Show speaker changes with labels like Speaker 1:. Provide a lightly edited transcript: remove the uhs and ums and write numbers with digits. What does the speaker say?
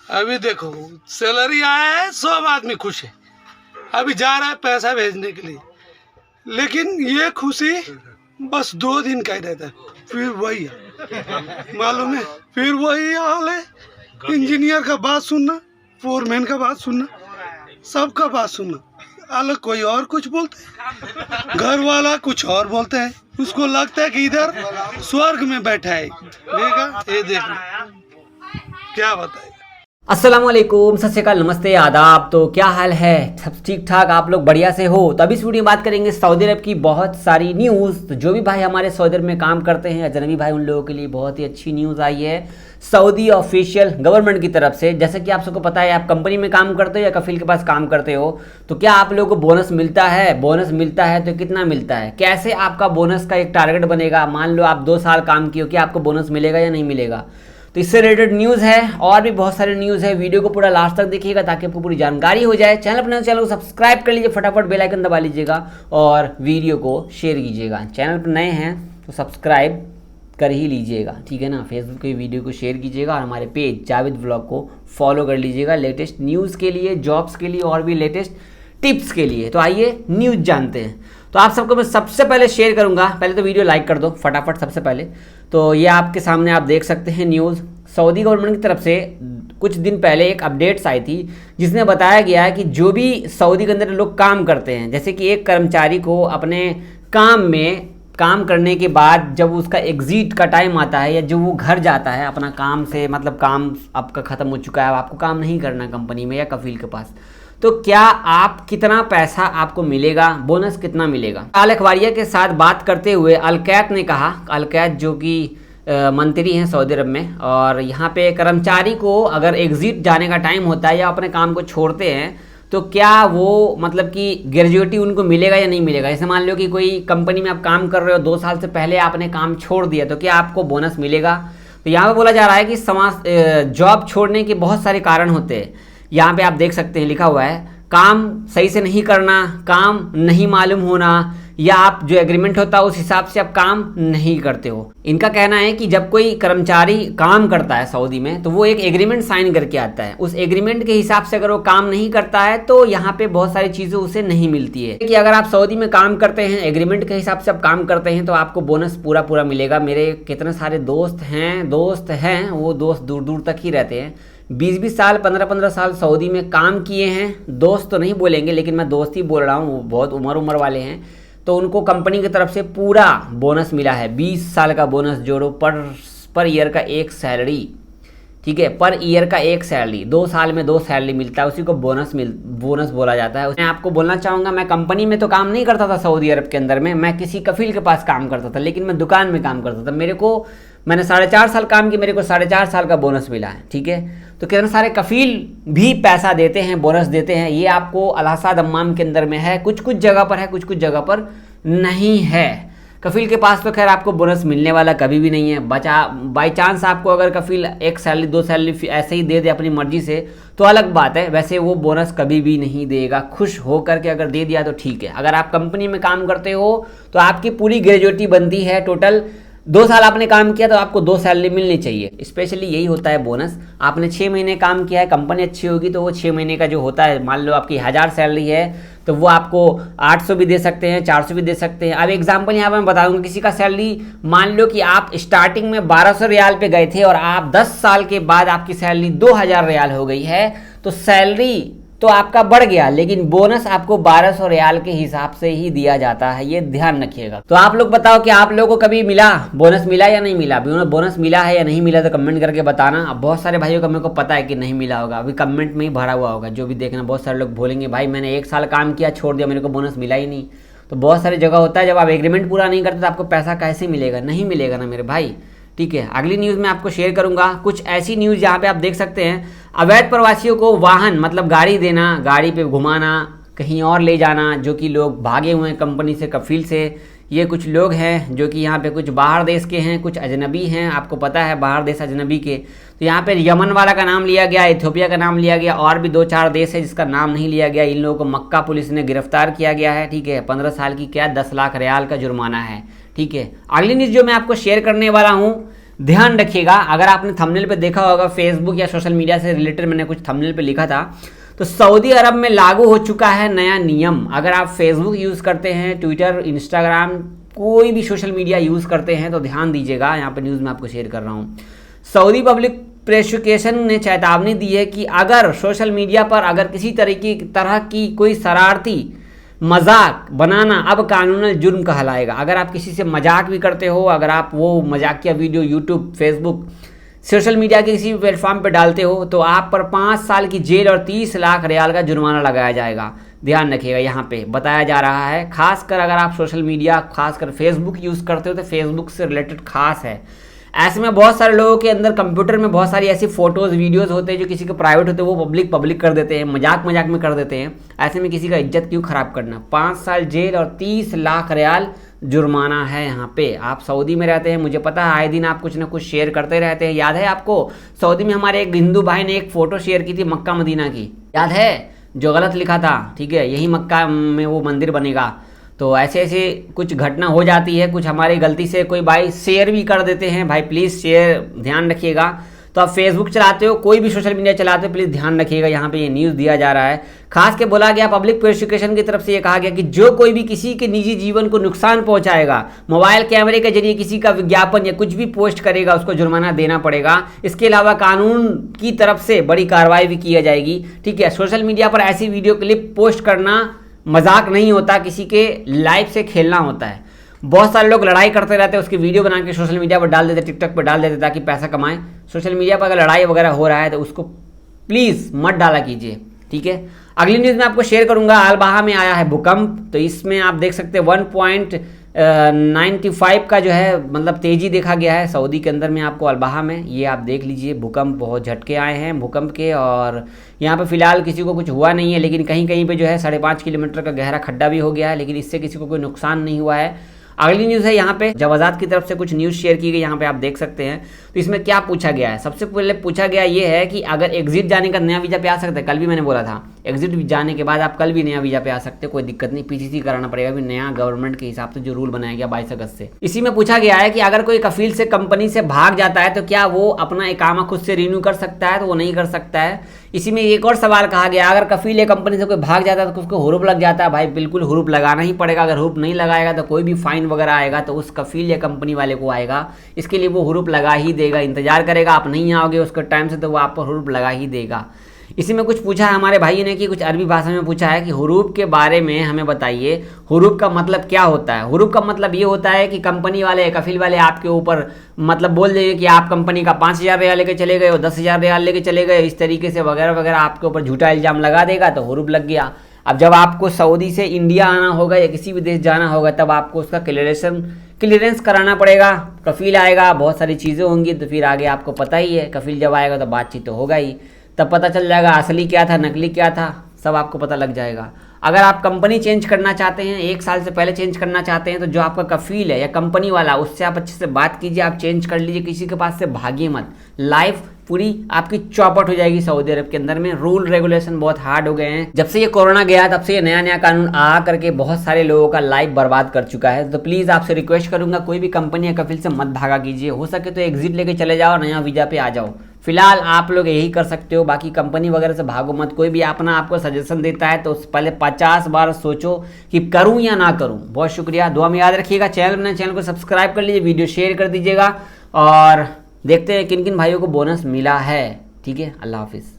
Speaker 1: अभी देखो सैलरी आया है, सब आदमी खुश है, अभी जा रहा है पैसा भेजने के लिए, लेकिन ये खुशी बस 2 दिन का ही रहता है, फिर वही है, मालूम है, फिर वही हाल है। इंजीनियर का बात सुनना, फोरमैन का बात सुनना, सबका बात सुनना, अलग कोई और कुछ बोलते हैं, घर वाला कुछ और बोलते हैं, उसको लगता है कि इधर स्वर्ग में बैठा है। देखा ये देखना क्या बताएगा।
Speaker 2: अस्सलामुअलैकुम, सत श्री अकाल, नमस्ते, आदाब। तो क्या हाल है? सब ठीक ठाक? आप लोग बढ़िया से हो? तो अभी इस वीडियो में बात करेंगे सऊदी अरब की बहुत सारी न्यूज़। तो जो भी भाई हमारे सऊदी अरब में काम करते हैं, अजनबी भाई, उन लोगों के लिए बहुत ही अच्छी न्यूज़ आई है सऊदी ऑफिशियल गवर्नमेंट की तरफ से। जैसे कि आप सबको पता है, आप कंपनी में काम करते हो या कफील के पास काम करते हो, तो क्या आप लोगों को बोनस मिलता है? बोनस मिलता है तो कितना मिलता है? कैसे आपका बोनस का एक टारगेट बनेगा? मान लो आप 2 साल काम किए हो, क्या आपको बोनस मिलेगा या नहीं मिलेगा? तो इससे रिलेटेड न्यूज़ है और भी बहुत सारी न्यूज़ है। वीडियो को पूरा लास्ट तक देखिएगा ताकि आपको पूरी जानकारी हो जाए। चैनल को सब्सक्राइब कर लीजिए, फटाफट बेल आइकन दबा लीजिएगा और वीडियो को शेयर कीजिएगा। चैनल पर नए हैं तो सब्सक्राइब कर ही लीजिएगा, ठीक है ना। फेसबुक के वीडियो को शेयर कीजिएगा और हमारे पेज जावेद व्लॉग को फॉलो कर लीजिएगा लेटेस्ट न्यूज़ के लिए, जॉब्स के लिए और भी लेटेस्ट टिप्स के लिए। तो आइए न्यूज़ जानते हैं। तो आप सबको मैं सबसे पहले शेयर करूंगा, पहले तो वीडियो लाइक कर दो फटाफट सबसे पहले। तो ये आपके सामने आप देख सकते हैं न्यूज़। सऊदी गवर्नमेंट की तरफ से कुछ दिन पहले एक अपडेट्स आई थी जिसमें बताया गया है कि जो भी सऊदी के अंदर लोग काम करते हैं, जैसे कि एक कर्मचारी को अपने काम में काम करने के बाद जब उसका एग्जिट का टाइम आता है या जब वो घर जाता है अपना काम से, मतलब काम आपका ख़त्म हो चुका है, आपको काम नहीं करना कंपनी में या कफील के पास, तो क्या आप कितना पैसा आपको मिलेगा, बोनस कितना मिलेगा? अल अखबारिया के साथ बात करते हुए अलकैत ने कहा, अलकैत जो कि मंत्री हैं सऊदी अरब में, और यहाँ पे कर्मचारी को अगर एग्जिट जाने का टाइम होता है या अपने काम को छोड़ते हैं तो क्या वो मतलब कि ग्रेजुएटी उनको मिलेगा या नहीं मिलेगा। जैसे मान लो कि कोई कंपनी में आप काम कर रहे हो, 2 साल से पहले आपने काम छोड़ दिया, तो क्या आपको बोनस मिलेगा? तो यहाँ पे बोला जा रहा है कि जॉब छोड़ने के बहुत सारे कारण होते हैं। यहाँ पे आप देख सकते हैं लिखा हुआ है, काम सही से नहीं करना, काम नहीं मालूम होना, या आप जो एग्रीमेंट होता है उस हिसाब से आप काम नहीं करते हो। इनका कहना है कि जब कोई कर्मचारी काम करता है सऊदी में तो वो एक एग्रीमेंट साइन करके आता है, उस एग्रीमेंट के हिसाब से अगर वो काम नहीं करता है तो यहाँ पे बहुत सारी चीज़ें उसे नहीं मिलती है। कि अगर आप सऊदी में काम करते हैं, एग्रीमेंट के हिसाब से आप काम करते हैं, तो आपको बोनस पूरा मिलेगा। मेरे कितने सारे दोस्त हैं, वो दोस्त दूर दूर तक ही रहते हैं, 20-20 साल, 15-15 साल सऊदी में काम किए हैं। दोस्त तो नहीं बोलेंगे, लेकिन मैं दोस्त ही बोल रहा हूँ, वो बहुत उम्र वाले हैं, तो उनको कंपनी की तरफ से पूरा बोनस मिला है। 20 साल का बोनस जोड़ो, पर ईयर का एक सैलरी, ठीक है, पर ईयर का एक सैलरी, 2 साल में 2 सैलरी मिलता है, उसी को बोनस बोला जाता है। मैं आपको बोलना चाहूँगा, मैं कंपनी में तो काम नहीं करता था सऊदी अरब के अंदर में, मैं किसी कफील के पास काम करता था, लेकिन मैं दुकान में काम करता था। मैंने 4.5 साल काम किया, मेरे को 4.5 साल का बोनस मिला है, ठीक है। तो कितने सारे कफील भी पैसा देते हैं, बोनस देते हैं। ये आपको अल साद दम्माम के अंदर में है, कुछ जगह पर है, कुछ जगह पर नहीं है। कफील के पास तो खैर आपको बोनस मिलने वाला कभी भी नहीं है। बाई चांस आपको अगर कफील 1 सैलरी 2 सैलरी ऐसे ही दे दे अपनी मर्जी से तो अलग बात है, वैसे वो बोनस कभी भी नहीं देगा। खुश हो करके अगर दे दिया तो ठीक है। अगर आप कंपनी में काम करते हो तो आपकी पूरी ग्रेजुएटी बनती है, टोटल 2 साल आपने काम किया तो आपको 2 सैलरी मिलनी चाहिए। स्पेशली यही होता है बोनस। आपने 6 महीने काम किया है, कंपनी अच्छी होगी तो वो 6 महीने का जो होता है, मान लो आपकी 1000 सैलरी है तो वो आपको 800 भी दे सकते हैं, 400 भी दे सकते हैं। अब एग्जांपल यहाँ पर मैं बता दूँगा, किसी का सैलरी मान लो कि आप स्टार्टिंग में 1200 रियाल पे गए थे और आप 10 साल के बाद आपकी सैलरी 2000 रियाल हो गई है, तो सैलरी तो आपका बढ़ गया, लेकिन बोनस आपको 1200 रियाल के हिसाब से ही दिया जाता है, ये ध्यान रखिएगा। तो आप लोग बताओ कि आप लोगों को कभी बोनस मिला या नहीं मिला? बोनस मिला है या नहीं मिला तो कमेंट करके बताना। अब बहुत सारे भाइयों को मेरे को पता है कि नहीं मिला होगा, अभी कमेंट में ही भरा हुआ होगा, जो भी देखना। बहुत सारे लोग बोलेंगे भाई मैंने 1 साल काम किया, छोड़ दिया, मेरे को बोनस मिला ही नहीं। तो बहुत सारी जगह होता है, जब आप एग्रीमेंट पूरा नहीं करते तो आपको पैसा कैसे मिलेगा? नहीं मिलेगा ना मेरे भाई, ठीक है। अगली न्यूज़ में आपको शेयर करूंगा कुछ ऐसी न्यूज़ जहाँ पे आप देख सकते हैं अवैध प्रवासियों को वाहन, मतलब गाड़ी देना, गाड़ी पे घुमाना, कहीं और ले जाना, जो कि लोग भागे हुए हैं कंपनी से, कफील से। ये कुछ लोग हैं जो कि यहाँ पे कुछ बाहर देश के हैं, कुछ अजनबी हैं, आपको पता है बाहर देश अजनबी के। तो यहाँ पे यमन वाला का नाम लिया गया, इथियोपिया का नाम लिया गया, और भी 2-4 देश है जिसका नाम नहीं लिया गया। इन लोगों को मक्का पुलिस ने गिरफ्तार किया गया है, ठीक है। 15 साल की क्या 10 लाख रियाल का जुर्माना है, ठीक है। अगली न्यूज़ जो मैं आपको शेयर करने वाला हूँ ध्यान रखिएगा। अगर आपने थंबनेल पे देखा होगा, फेसबुक या सोशल मीडिया से रिलेटेड मैंने कुछ थंबनेल पे लिखा था, तो सऊदी अरब में लागू हो चुका है नया नियम। अगर आप फेसबुक यूज़ करते हैं, ट्विटर, इंस्टाग्राम, कोई भी सोशल मीडिया यूज़ करते हैं तो ध्यान दीजिएगा। यहाँ पे न्यूज़ में आपको शेयर कर रहा हूँ। सऊदी पब्लिक प्रोसिक्यूशन ने चेतावनी दी है कि अगर सोशल मीडिया पर अगर किसी तरह की कोई शरारती मजाक बनाना अब कानूनन जुर्म कहलाएगा। अगर आप किसी से मजाक भी करते हो, अगर आप वो मजाकिया video YouTube, Facebook, social media के किसी भी प्लेटफॉर्म पर डालते हो तो आप पर 5 साल की जेल और 30 लाख रियाल का जुर्माना लगाया जाएगा। ध्यान रखिएगा, यहाँ पे बताया जा रहा है। खासकर अगर आप सोशल मीडिया, खासकर फेसबुक यूज़ करते हो तो फेसबुक से रिलेटेड खास है। ऐसे में बहुत सारे लोगों के अंदर कंप्यूटर में बहुत सारी ऐसी फोटोज़, वीडियोज़ होते हैं जो किसी के प्राइवेट होते हैं, वो पब्लिक कर देते हैं, मजाक में कर देते हैं। ऐसे में किसी का इज्जत क्यों ख़राब करना। 5 साल जेल और 30 लाख रियाल जुर्माना है यहाँ पे। आप सऊदी में रहते हैं, मुझे पता है आए दिन आप कुछ ना कुछ शेयर करते रहते हैं। याद है आपको, सऊदी में हमारे एक हिंदू भाई ने एक फ़ोटो शेयर की थी मक्का मदीना की, याद है, जो गलत लिखा था, ठीक है, यही मक्का में वो मंदिर बनेगा। तो ऐसे ऐसे कुछ घटना हो जाती है, कुछ हमारी गलती से कोई भाई शेयर भी कर देते हैं। भाई प्लीज़ शेयर ध्यान रखिएगा। तो आप फेसबुक चलाते हो, कोई भी सोशल मीडिया चलाते हो, प्लीज़ ध्यान रखिएगा। यहाँ पे ये न्यूज़ दिया जा रहा है। खास के बोला गया, पब्लिक प्रोसिक्यूशन की तरफ से ये कहा गया कि जो कोई भी किसी के निजी जीवन को नुकसान पहुंचाएगा, मोबाइल कैमरे के जरिए किसी का विज्ञापन या कुछ भी पोस्ट करेगा, उसको जुर्माना देना पड़ेगा। इसके अलावा कानून की तरफ से बड़ी कार्रवाई भी की जाएगी। ठीक है, सोशल मीडिया पर ऐसी वीडियो क्लिप पोस्ट करना मजाक नहीं होता, किसी के लाइफ से खेलना होता है। बहुत सारे लोग लड़ाई करते रहते हैं, उसकी वीडियो बना के सोशल मीडिया पर डाल देते, टिकटॉक पर डाल देते ताकि पैसा कमाएं। सोशल मीडिया पर अगर लड़ाई वगैरह हो रहा है तो उसको प्लीज़ मत डाला कीजिए। ठीक है, अगली न्यूज़ में आपको शेयर करूंगा। अल-बहा में आया है भूकंप, तो इसमें आप देख सकते हैं 1.95 का जो है मतलब तेज़ी देखा गया है सऊदी के अंदर में। आपको अल-बहा में ये आप देख लीजिए, भूकंप, बहुत झटके आए हैं भूकंप के। और यहाँ पे फिलहाल किसी को कुछ हुआ नहीं है, लेकिन कहीं कहीं पे जो है 5.5 किलोमीटर का गहरा खड्डा भी हो गया है, लेकिन इससे किसी को कोई नुकसान नहीं हुआ है। अगली न्यूज़ है यहाँ पे जवाजात की तरफ से कुछ न्यूज़ शेयर की गई, यहाँ पे आप देख सकते हैं। तो इसमें क्या पूछा गया है, सबसे पहले पूछा गया ये है कि अगर एग्जिट जाने का नया वीज़ा पे आ सकते हैं। कल भी मैंने बोला था, एग्जिट जाने के बाद आप कल भी नया वीज़ा पे आ सकते हैं, कोई दिक्कत नहीं, पीसीसी कराना पड़ेगा। भी नया गवर्नमेंट के हिसाब से जो रूल बनाया गया 22 अगस्त से। इसी में पूछा गया है कि अगर कोई कफील से कंपनी से भाग जाता है तो क्या वो अपना इकामा खुद से रिन्यू कर सकता है, तो वो नहीं कर सकता है। इसी में एक और सवाल कहा गया, अगर कफील या कंपनी से कोई भाग जाता है तो उसको हुरूप लग जाता है। भाई बिल्कुल हुरूप लगाना ही पड़ेगा, अगर हुरूप नहीं लगाएगा तो कोई भी फाइन वगैरह आएगा तो उस कफील या कंपनी वाले को आएगा। इसके लिए वो हुरूप लगा ही देगा, इंतजार करेगा, आप नहीं आओगे उसके टाइम से तो वो आप पर हुरूप लगा ही देगा। इसी में कुछ पूछा है हमारे भाई ने कि कुछ अरबी भाषा में पूछा है कि हुरूप के बारे में हमें बताइए, हुरूप का मतलब क्या होता है। हुरूप का मतलब ये होता है कि कंपनी वाले, कफील वाले आपके ऊपर मतलब बोल देंगे कि आप कंपनी का 5,000 रियाल लेके चले गए और 10,000 रियाल लेके चले गए, इस तरीके से वगैरह वगैरह आपके ऊपर झूठा इल्ज़ाम लगा देगा तो हुरूप लग गया। अब जब आपको सऊदी से इंडिया आना होगा या किसी भी देश जाना होगा तब आपको उसका क्लियरेंस कराना पड़ेगा। कफील आएगा, बहुत सारी चीज़ें होंगी, तो फिर आगे आपको पता ही है, कफील जब आएगा तो बातचीत तो होगा ही, तब पता चल जाएगा असली क्या था, नकली क्या था, सब आपको पता लग जाएगा। अगर आप कंपनी चेंज करना चाहते हैं, 1 साल से पहले चेंज करना चाहते हैं, तो जो आपका कफील है या कंपनी वाला, उससे आप अच्छे से बात कीजिए, आप चेंज कर लीजिए, किसी के पास से भागिए मत। लाइफ पूरी आपकी चौपट हो जाएगी सऊदी अरब के अंदर में। रूल रेगुलेशन बहुत हार्ड हो गए हैं। जब से ये कोरोना गया तब से ये नया नया कानून आ करके बहुत सारे लोगों का लाइफ बर्बाद कर चुका है। तो प्लीज़ आपसे रिक्वेस्ट करूंगा, कोई भी कंपनी या कफील से मत भागा कीजिए, हो सके तो एग्जिट लेके चले जाओ, नया वीज़ा पे आ जाओ। फिलहाल आप लोग यही कर सकते हो, बाकी कंपनी वगैरह से भागो मत। कोई भी अपना आपको सजेशन देता है तो पहले 50 बार सोचो कि करूं या ना करूं। बहुत शुक्रिया, दुआ में याद रखिएगा। चैनल को सब्सक्राइब कर लीजिए, वीडियो शेयर कर दीजिएगा और देखते हैं किन किन भाइयों को बोनस मिला है। ठीक है, अल्लाह हाफिज़।